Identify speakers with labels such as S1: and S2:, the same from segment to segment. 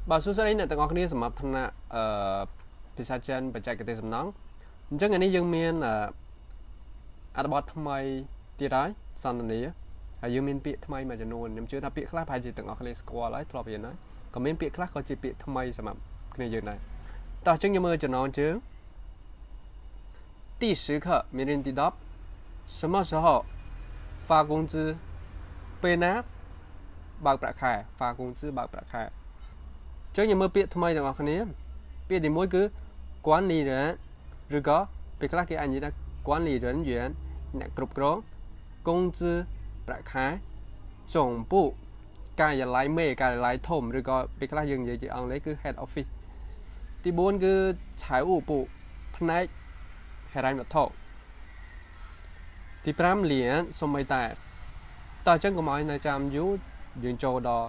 S1: bà số này là tầng ngọc này sắm mặt thằng nè pizza chen bạch chạy cái tên sắm nóng chắc ngày nay dương miên ở bát tham ai tiệt đấy sẵn này dương miên bị tham ai mà cho nôn nhưng chưa ta bị khác phải chỉ tầng ngọc này score lại thọ biển đấy còn miên bị khác có chỉ bị tham ai sắm mặt cái này ta chắc như mơ cho nó chứ 第10课每人地道什么时候发工资被拿 bạc bạc khai và công tư bạc bạc khai trước như mơ biết thay rằng là này biết thì mỗi cứ quản lý人 rồi có biết các cái anh gì đó quản lý人员 nè cục đó công tư bạc khai tổng bộ cái lái mê cái lái thôm rồi có biết các những gì chỉ ông lấy cứ head office thì bốn cứ财务部 ផ្នែក ហិរញ្ញវត្ថុ ទី 5 เหรียญ សូម្បីតែ តើអញ្ចឹងកុំឲ្យនៅចាំយូរ យើងចូលដល់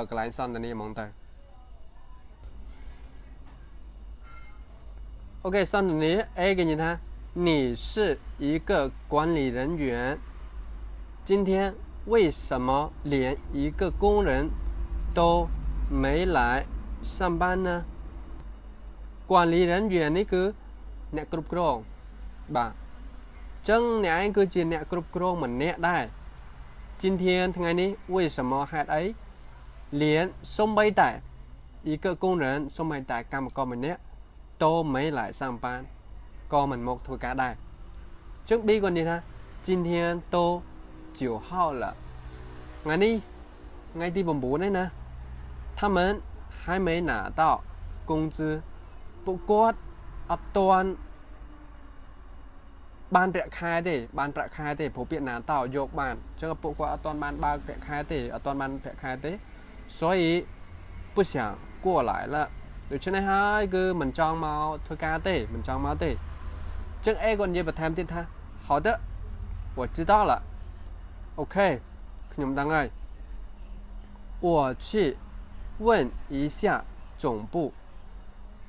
S1: កន្លែងសន្ទនាហ្មងទៅ OK សន្ទនា A 给你看你是一个管理人员今天为什么连一个工人都没来上班呢管理人员នេះគឺអ្នកគ្រប់គ្រងបាទចឹងអ្នកឯងគឺជាអ្នកគ្រប់គ្រងម្នាក់ដែរ 今天ថ្ងៃនេះ为什么ហេតុអី连សូម្បីតែ一个工人សូម្បីតែកម្មករម្នាក់都没来上班ក៏មិនមកធ្វើការដែរចឹង B គាត់និយាយថា今天都9号了ថ្ងៃនេះថ្ងៃទី 9 ហើយណា他们还没拿到工资ពួកគាត់អត់ទាន់ បានប្រាក់ខែទេបានប្រាក់ខែទេព្រោះពាក្យណាតោយកបានអញ្ចឹងពួកគាត់អត់ទាន់បានបើកប្រាក់ខែទេអត់ទាន់បានប្រាក់ខែទេ所以不想过来了ដូច្នេះហើយគឺមិនចង់មកធ្វើការទេមិនចង់មកទេអញ្ចឹង A គាត់និយាយបន្ថែមទៀតថា好的我知道了 OK ខ្ញុំដឹងហើយ我去问一下总部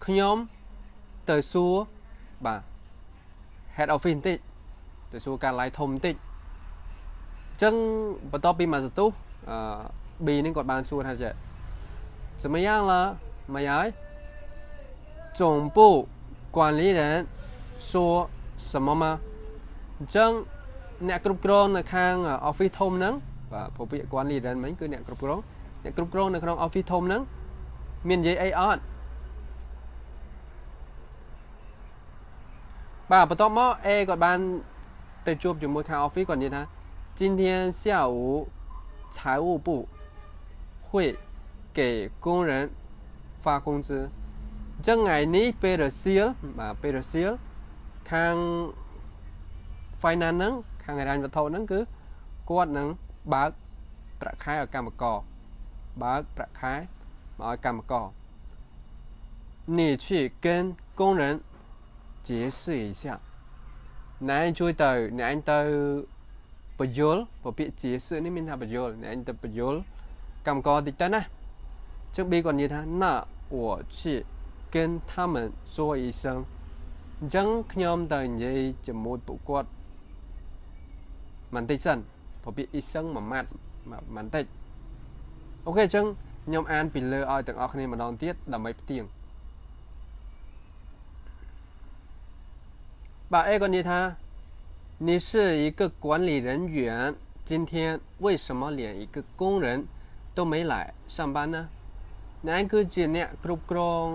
S1: ខ្ញុំទៅសួរបាទ head office បន្តិចទៅសួរការ live ធំបន្តិចអញ្ចឹងបន្ទាប់ពីមកសន្ទុះ B នេះគាត់បានសួរថាចេះ怎么样了没ហើយ总部管理人说什么吗អញ្ចឹងអ្នកគ្រប់គ្រងនៅខាង office ធំហ្នឹងបាទព្រោះពាក្យ管理人មិញគឺអ្នកគ្រប់គ្រងនៅក្នុង office ធំហ្នឹងមាននិយាយអីអត់ bà bắt đầu mà A គាត់បានទៅជួបជាមួយខាង office គាត់និយាយថា今天下午财务部会给工人发工资អញ្ចឹងថ្ងៃនេះពេលរសៀលបាទពេលរសៀលខាង finance ហ្នឹងខាងហិរញ្ញវត្ថុហ្នឹងគឺគាត់នឹងបើកប្រាក់ខែឲ្យកម្មករបើកប្រាក់ខែមកឲ្យកម្មករ你去跟工人 解释一下អ្នកឯងជួយទៅអ្នកឯងទៅបញ្យល់ពពាក្យ解释នេះមានថាបញ្យល់អ្នកឯងទៅបញ្យល់កម្មករតិចទៅណាចឹង B គាត់និយាយថា那我去跟他们说一声អញ្ចឹងខ្ញុំទៅនិយាយជាមួយពួកគាត់បន្តិចសិនពពាក្យអ៊ីសឹងមួយម៉ាត់បន្តិចអូខេអញ្ចឹងខ្ញុំអានពីលើឲ្យទាំងអស់គ្នាម្ដងទៀតដើម្បីផ្ទៀង 把 A 管理他，你是一个管理人员，今天为什么连一个工人都没来上班呢？那គឺជាអ្នកគ្រប់គ្រង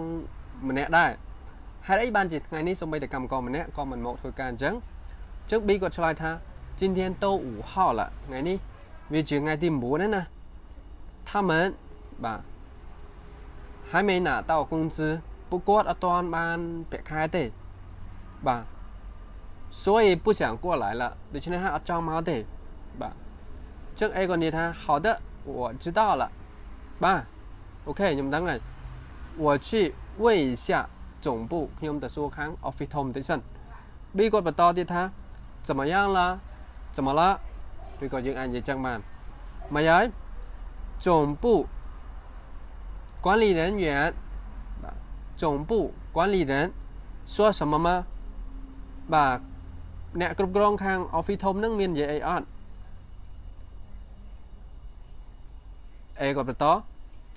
S1: ម្នាក់ដែរហេតុអីបានជាថ្ងៃនេះសូម្បីតែកម្មករម្នាក់ក៏មិនមកធ្វើការអញ្ចឹង B គាត់ឆ្លើយថា今天都5号了ថ្ងៃនេះវាជាថ្ងៃទី 9 ហើយណា他们បាទ还没拿到工资ពួកគាត់អត់ទាន់បានប្រាក់ខែទេបាទ 所以不想过来了ដូច្នេះហើយអត់ចង់មកទេបាទចឹង A គាត់និយាយថា好的我知道了បាទ OK ខ្ញុំដឹងហើយ我去问一下总部ខ្ញុំទៅសួរខាង office ធំបន្តិចសិន B គាត់បន្តទៀតថា怎么样了怎么了ឬក៏យើងអាចនិយាយចឹងបានមកហើយ总部管理人员បាទ总部管理人说什么吗បាទ អ្នកគ្រប់គ្រងខាង office ធំហ្នឹងមាននិយាយអីអត់ A គាត់បន្ត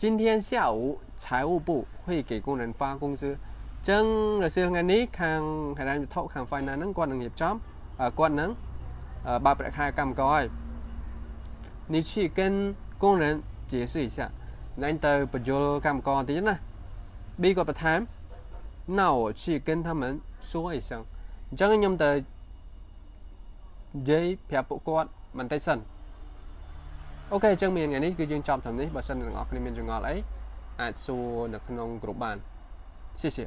S1: 今天下午财务部会给工人发工资ចឹងនៅសៀលថ្ងៃនេះខាងហិរញ្ញវត្ថុខាង finance ហ្នឹងគាត់នឹងរៀបចំគាត់នឹងបើកប្រាក់ខែកម្មករហើយ你去跟工人解释一下ណែទៅបញ្យលកម្មករតិចណា B គាត់បន្ថែម那我去跟他们说一声អញ្ចឹងខ្ញុំទៅនិយាយប្រាប់ពួកគាត់បន្តិចសិនអូខេអញ្ចឹងមានថ្ងៃនេះគឺយើងចប់ត្រឹមនេះបើសិនអ្នកនរគ្នាមានចម្ងល់អីអាចសួរនៅក្នុងក្រុមបាន谢谢